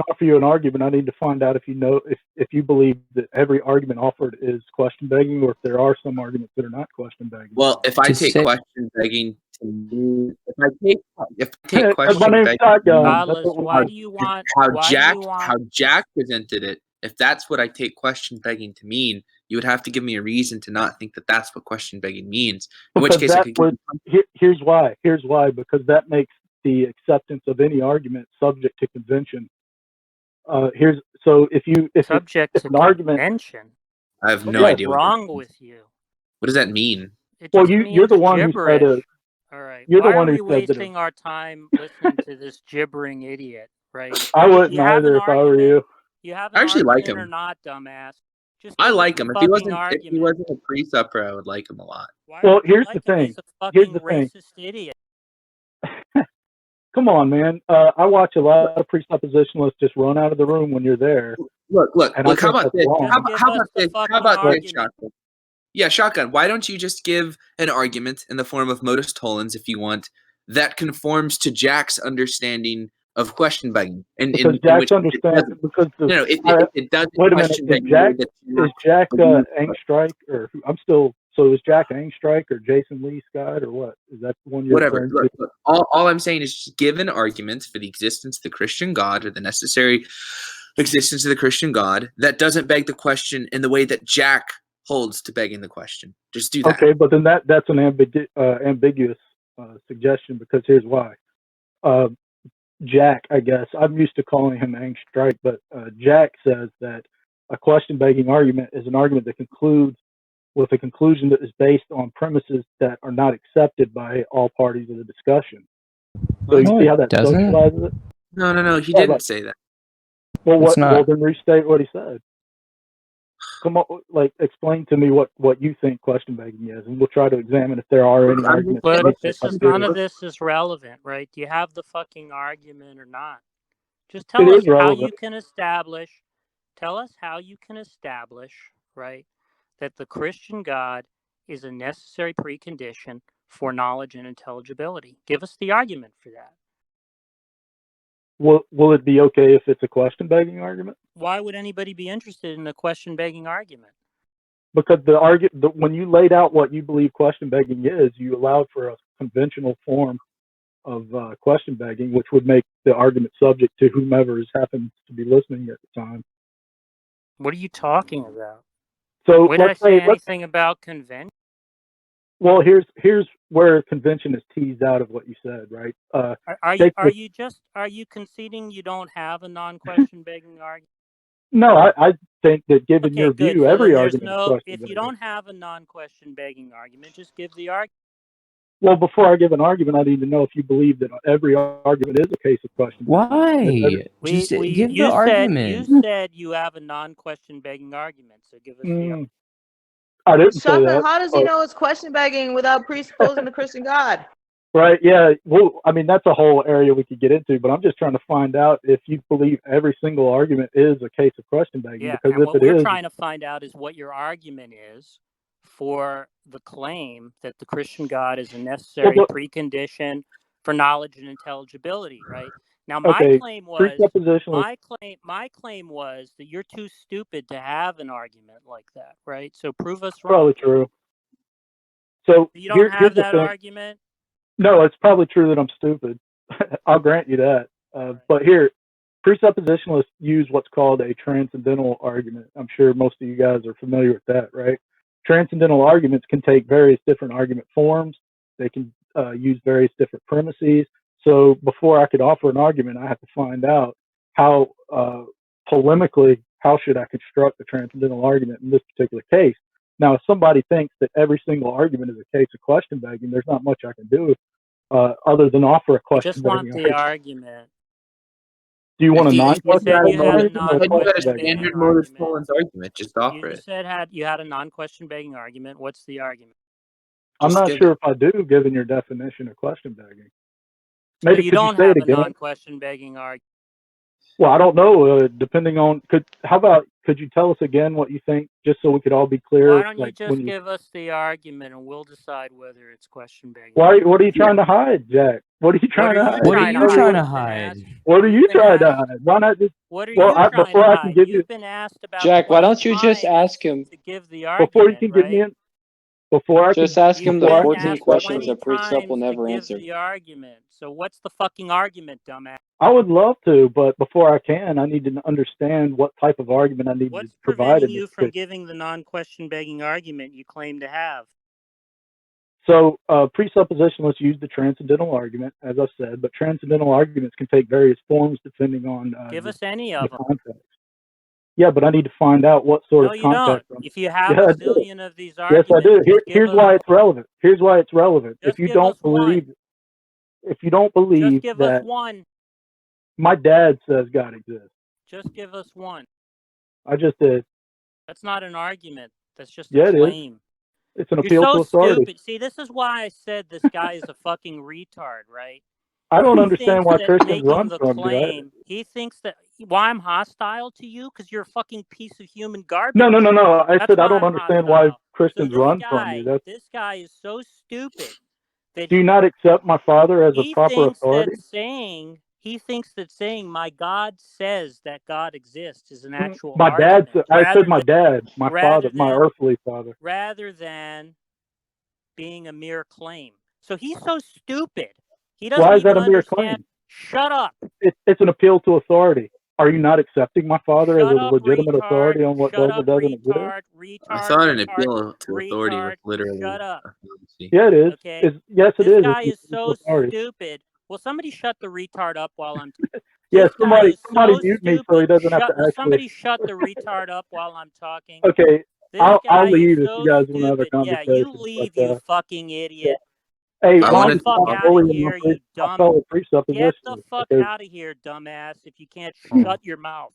offer you an argument, I need to find out if you believe that every argument offered is question begging, or if there are some arguments that are not question begging. Well, if I take question begging to me, if I take question begging, why do you want how Jack presented it? If that's what I take question begging to mean, you would have to give me a reason to not think that that's what question begging means. In which case, here's why. Because that makes the acceptance of any argument subject to convention. If an argument, convention, I have no idea what's wrong with you. What does that mean? Well, you're the one who said it. All right. You're Why the one are who we said that. wasting our time listening to this gibbering idiot? Right. I wouldn't either if I were you. You have I actually like him or not, dumbass. I like him. If he wasn't a pre-supper, I would like him a lot. Well, here's the thing. He's a fucking racist idiot. Come on, man. I watch a lot of presuppositionalists just run out of the room when you're there. Look. How about this? How about this, Shotgun? Yeah, Shotgun. Why don't you just give an argument in the form of modus tollens, if you want, that conforms to Jack's understanding of question begging? Because Jack's understanding. It doesn't. Wait a minute. Is Jack Angstreich, or I'm still? So is Jack Angstreich or Jason Lee Scott, or what? Is that the one you're whatever? Look, all I'm saying is just give an argument for the existence of the Christian God, or the necessary existence of the Christian God, that doesn't beg the question in the way that Jack holds to begging the question. Just do that. Okay, but then that's an ambiguous suggestion, because here's why. Jack, I guess I'm used to calling him Angstreich, but Jack says that a question begging argument is an argument that concludes with a conclusion that is based on premises that are not accepted by all parties of the discussion. So you see how that socializes it? No, he didn't say that. Well, then restate what he said. Come on, explain to me what you think question begging is, and we'll try to examine if there are any arguments. But none of this is relevant, right? Do you have the fucking argument or not? Just tell us how you can establish. Tell us how you can establish, right, that the Christian God is a necessary precondition for knowledge and intelligibility. Give us the argument for that. Will it be okay if it's a question-begging argument? Why would anybody be interested in a question-begging argument? Because when you laid out what you believe question-begging is, you allowed for a conventional form of question-begging, which would make the argument subject to whomever happens to be listening at the time. What are you talking about? So did I say anything about convention? Well, here's where convention is teased out of what you said, right? Are you conceding you don't have a non-question begging argument? No, I think that given your view, every argument is question begging. If you don't have a non-question begging argument, just give the argument. Well, before I give an argument, I need to know if you believe that every argument is a case of question begging. Why? Just give the argument. You said you have a non-question begging argument, so give us the argument. I didn't say that. How does he know it's question begging without presupposing the Christian God? Right, yeah. Well, I mean, that's a whole area we could get into, but I'm just trying to find out if you believe every single argument is a case of question begging. Yeah, because and if what we're trying to find out is what your argument is for the claim that the Christian God is a necessary precondition for knowledge and intelligibility, right? Now, my claim was that you're too stupid to have an argument like that, right? So prove us wrong. Probably true. So you don't have that argument? No, it's probably true that I'm stupid. I'll grant you that. But here, presuppositionalists use what's called a transcendental argument. I'm sure most of you guys are familiar with that, right? Transcendental arguments can take various different argument forms. They can use various different premises. So before I could offer an argument, I have to find out how polemically, how should I construct the transcendental argument in this particular case. Now, if somebody thinks that every single argument is a case of question begging, there's not much I can do other than offer a question begging argument. Just want the argument. Do you want a non-question begging argument? You had a standard modus tollens argument. Just offer it. You said you had a non-question begging argument. What's the argument? I'm not sure if I do, given your definition of question begging. Maybe you don't have a non-question begging argument. Well, I don't know. Depending on, how about could you tell us again what you think, just so we could all be clear? Why don't you just give us the argument and we'll decide whether it's question begging? What are you trying to hide, Jack? What are you trying to hide? What are you trying to hide? What are you trying to hide? Why not just? What are you trying to hide? I can give You've been asked about Jack, why don't you just ask him to give the argument, before you can give me before I just can ask him the 14 questions that Priest will never answer. The argument. So what's the fucking argument, dumbass? I would love to, but before I can, I need to understand what type of argument I need to provide. What's preventing you from giving the non-question begging argument you claim to have? So presuppositionalists use the transcendental argument, as I said, but transcendental arguments can take various forms depending on give us any of them. Context. Yeah, but I need to find out what sort of context. No, if you have a zillion of these arguments, yes, I do. Here's why it's relevant. Here's why it's relevant. If you don't believe just give that us one. My dad says God exists. Just give us one. I just did. That's not an argument. That's just a claim. It's an appeal to authority. Stupid. See, this is why I said this guy is a fucking retard, right? I don't understand why Christians run from me. He thinks that why I'm hostile to you because you're a fucking piece of human garbage. No. I said I don't understand why Christians run from you. This guy is so stupid. Do you not accept my father as a proper authority? He thinks that saying my God says that God exists is an actual my argument. I said my dad, my father, my earthly father. Rather than being a mere claim. So he's so stupid. He doesn't Why is that a mere claim? Shut up. It's an appeal to authority. Are you not accepting my father as a legitimate authority on what does or doesn't exist? I thought an appeal to authority was literally. Shut up. Yeah, it is. Okay. Yes, it is. This guy is so stupid. Will somebody shut the retard up while I'm talking? Yeah, somebody mute me so he doesn't have to actually. Somebody shut the retard up while I'm talking. Okay, I'll leave if you guys want to have a conversation. Yeah, you leave, you fucking idiot. Hey, get the fuck out of here, you dumb. Get the fuck out of here, dumbass, if you can't shut your mouth.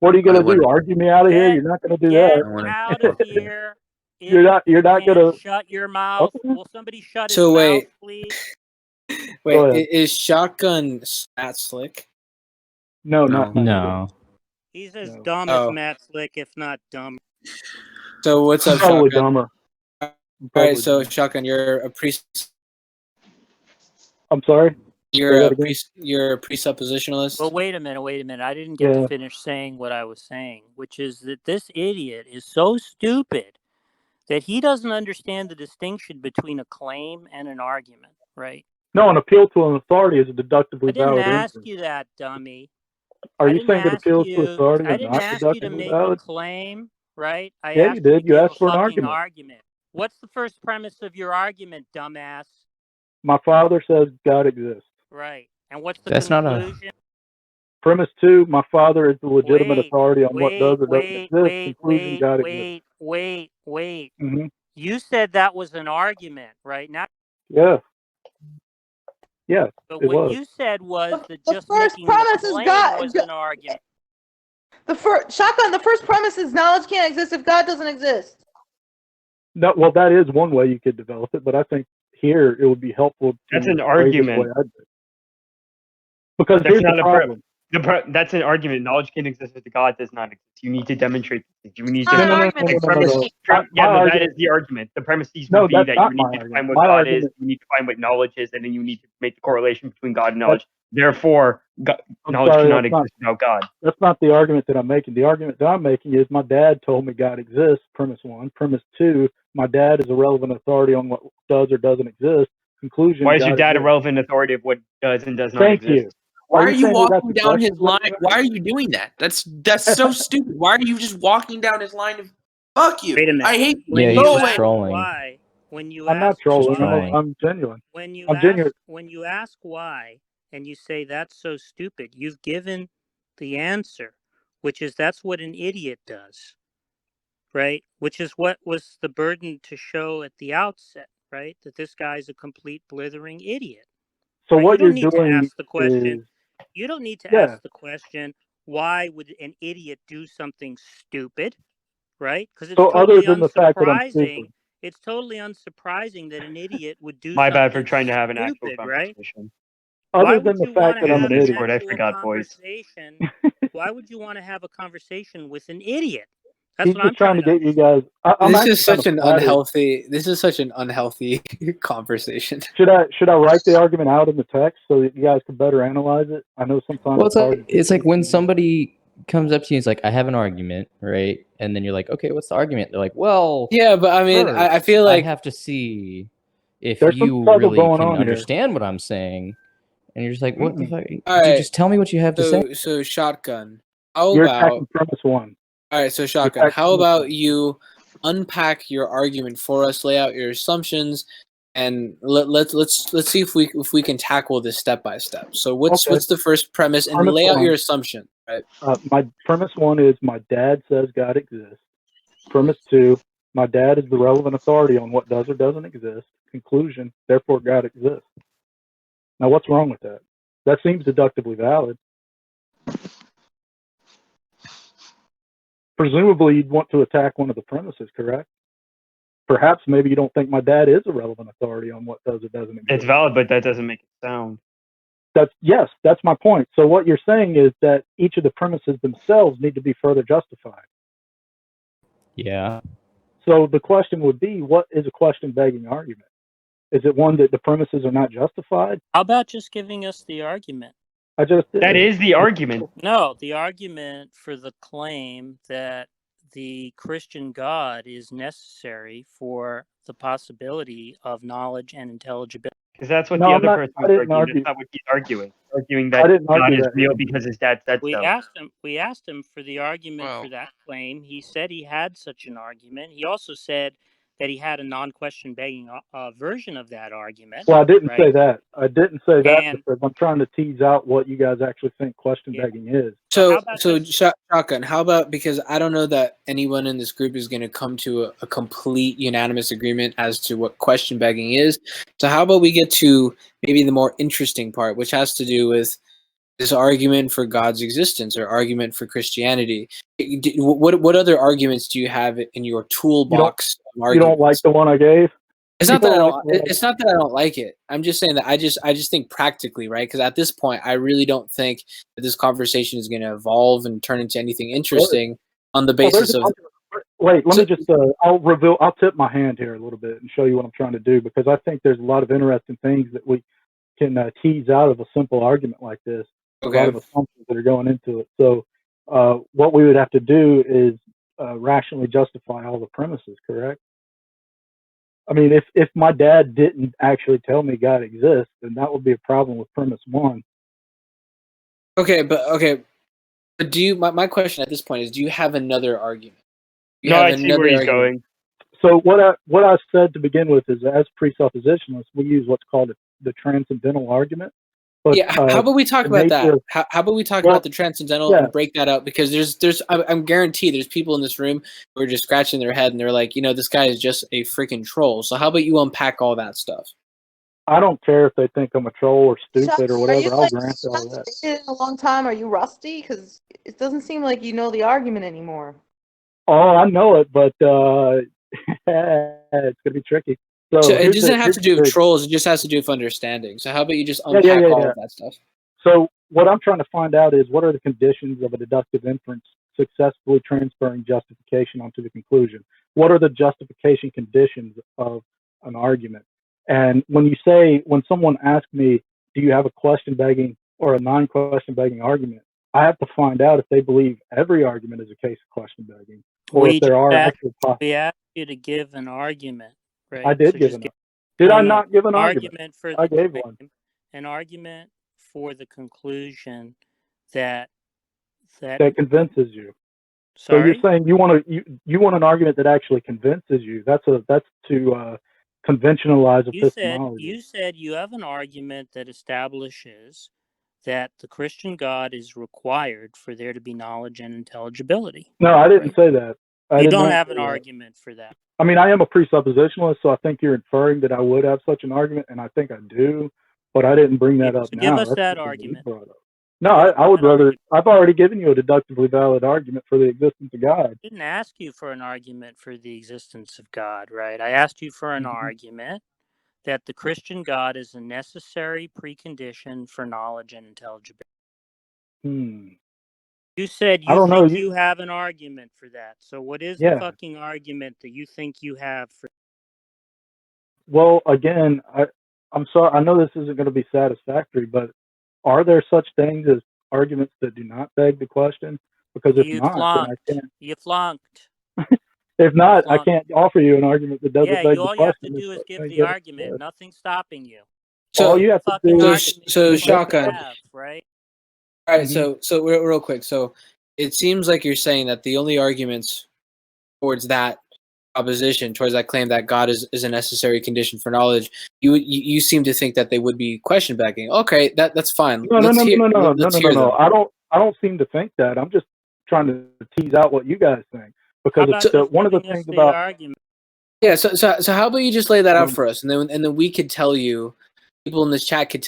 What are you going to do? Argue me out of here? You're not going to do that. Get out of here. You're not going to shut your mouth. Okay. Will somebody shut his mouth, please? Wait, is Shotgun Matt Slick? No. He's as dumb as Matt Slick, if not dumb. So what's up, Probably Shotgun? Dumber. All right, so Shotgun, you're a I'm sorry? You're a presuppositionalist? Well, wait a minute. I didn't get to finish saying what I was saying, which is that this idiot is so stupid that he doesn't understand the distinction between a claim and an argument, right? No, an appeal to an authority is a deductively valid I didn't ask you that, dummy. Are you saying that appeals to authority I is didn't not ask you to deductively make valid? a claim, right? Yeah, you did. You asked for an argument. What's the first premise of your argument, dumbass? My father says God exists. Right. And what's the conclusion? Premise 2, my father is the legitimate authority on what does or doesn't exist. Conclusion, God exists. Wait. Mm-hmm. You said that was an argument, right? Now. Yeah. But what you said was that just first making premise the claim is God was an argument. The first premise is knowledge can't exist if God doesn't exist. No, well, that is one way you could develop it, but I think here it would be helpful. That's an argument. Because here's the problem. That's an argument. Knowledge can exist if God does not exist. You need to demonstrate this. You need to. That is the argument. The premises would be that you need to find what God is, you need to find what knowledge is, and then you need to make the correlation between God and knowledge. Therefore, knowledge cannot exist without God. That's not the argument that I'm making. The argument that I'm making is my dad told me God exists, premise 1. Premise 2, my dad is a relevant authority on what does or doesn't exist. Conclusion. Why is your dad a relevant authority of what does and does not exist? Thank you. Why are you walking down his line? Why are you doing that? That's so stupid. Why are you just walking down his line of fuck you? Wait a minute. I hate you. Yeah, Go he's away. trolling. Why? When you I'm not trolling. I'm genuine. When you genuine. ask why and you say that's so stupid, you've given the answer, which is that's what an idiot does. Right? Which is what was the burden to show at the outset, right? That this guy's a complete blithering idiot. So right? what you you're don't need doing to ask the question. is... You don't need to ask the question, why would an idiot do something stupid, right? Because it's totally other than the fact that I'm stupid. It's totally unsurprising that an idiot would do My something bad for trying to have an stupid, actual right? conversation. Other than the fact that I'm an idiot. I forgot voice. why would you want to have a conversation with an idiot? That's He's what I'm trying to get you guys. This is such an unhealthy. This is such an unhealthy conversation. Should I write the argument out in the text so that you guys can better analyze it? I know sometimes. Well, it's like when somebody comes up to you, it's like, I have an argument, right? And then you're like, okay, what's the argument? They're like, well, yeah, but I mean, I feel like I have to see if you really can understand what I'm saying. And you're just like, what the fuck? Dude, just tell me what you have to say. So shotgun. How You're about attacking premise one? All right, so shotgun. How about you unpack your argument for us, lay out your assumptions, and let's see if we can tackle this step by step. So what's the first premise, and lay out your assumption. Right. My premise one is my dad says God exists. Premise two, my dad is the relevant authority on what does or doesn't exist. Conclusion, therefore God exists. Now what's wrong with that? That seems deductively valid. Presumably you'd want to attack one of the premises, correct? Perhaps maybe you don't think my dad is a relevant authority on what does or doesn't exist. It's valid, but that doesn't make it sound. That's my point. So what you're saying is that each of the premises themselves need to be further justified. Yeah. So the question would be, what is a question begging argument? Is it one that the premises are not justified? How about just giving us the argument? I just did. That is the argument. No, the argument for the claim that the Christian God is necessary for the possibility of knowledge and intelligibility. Because that's what the other person was arguing. That's not what he's arguing that God is real because his dad said we so. We asked him for the argument for that claim. He said he had such an argument. He also said that he had a non-question begging version of that argument. Well, I didn't say that. I didn't say that because I'm trying to tease out what you guys actually think question begging is. So shotgun. How about, because I don't know that anyone in this group is going to come to a complete unanimous agreement as to what question begging is. So how about we get to maybe the more interesting part, which has to do with this argument for God's existence or argument for Christianity. What other arguments do you have in your toolbox? You don't like the one I gave? It's not that I don't. It's not that I don't like it. I'm just saying that I just think practically, right? Because at this point, I really don't think that this conversation is going to evolve and turn into anything interesting on the basis of. Wait, let me just. I'll tip my hand here a little bit and show you what I'm trying to do, because I think there's a lot of interesting things that we can tease out of a simple argument like this. A lot of assumptions that are going into it. So, what we would have to do is rationally justify all the premises, correct? I mean, if my dad didn't actually tell me God exists, then that would be a problem with premise one. Okay. But do you? My question at this point is: do you have another argument? I see where he's going. So what I said to begin with is, as presuppositionalists, we use what's called the transcendental argument. But, how about we talk about that? How about we talk about the transcendental and break that out? Because I'm guaranteed there's people in this room who are just scratching their head and they're like, this guy is just a freaking troll. So how about you unpack all that stuff? I don't care if they think I'm a troll or stupid or whatever. I'll grant all that. In a long time, are you rusty? Because it doesn't seem like you know the argument anymore. Oh, I know it, but it's gonna be tricky. So it doesn't have to do with trolls. It just has to do with understanding. So how about you just unpack all of that stuff? So what I'm trying to find out is, what are the conditions of a deductive inference successfully transferring justification onto the conclusion? What are the justification conditions of an argument? And when someone asks me, do you have a question begging or a non-question begging argument, I have to find out if they believe every argument is a case of question begging, or if there are actual. We asked you to give an argument. Right. I did give an argument. Did I not give an argument? I gave one. An argument for the conclusion that convinces you. Sorry? So you're saying you want an argument that actually convinces you. That's to conventionalize epistemology. You said you have an argument that establishes that the Christian God is required for there to be knowledge and intelligibility. No, I didn't say that. You don't have an argument for that. I mean, I am a presuppositionalist, so I think you're inferring that I would have such an argument, and I think I do, but I didn't bring that up now. Give us that argument. No, I would rather. I've already given you a deductively valid argument for the existence of God. I didn't ask you for an argument for the existence of God, right? I asked you for an argument that the Christian God is a necessary precondition for knowledge and intelligibility. You said you think you have an argument for that. So what is the fucking argument that you think you have for? Well, again, I'm sorry. I know this isn't going to be satisfactory, but are there such things as arguments that do not beg the question? Because if not, then I can't. You flunked. If not, I can't offer you an argument that doesn't beg the question. All you have to do is give the argument. Nothing's stopping you. So all you have to do so Shotgun, right? All right, so real quick. So it seems like you're saying that the only arguments towards that opposition, towards that claim that God is a necessary condition for knowledge, you seem to think that they would be question begging. Okay, that's fine. No. I don't seem to think that. I'm just trying to tease out what you guys think, because one of the things about argument. Yeah, so how about you just lay that out for us, and then we could tell you, people in this chat could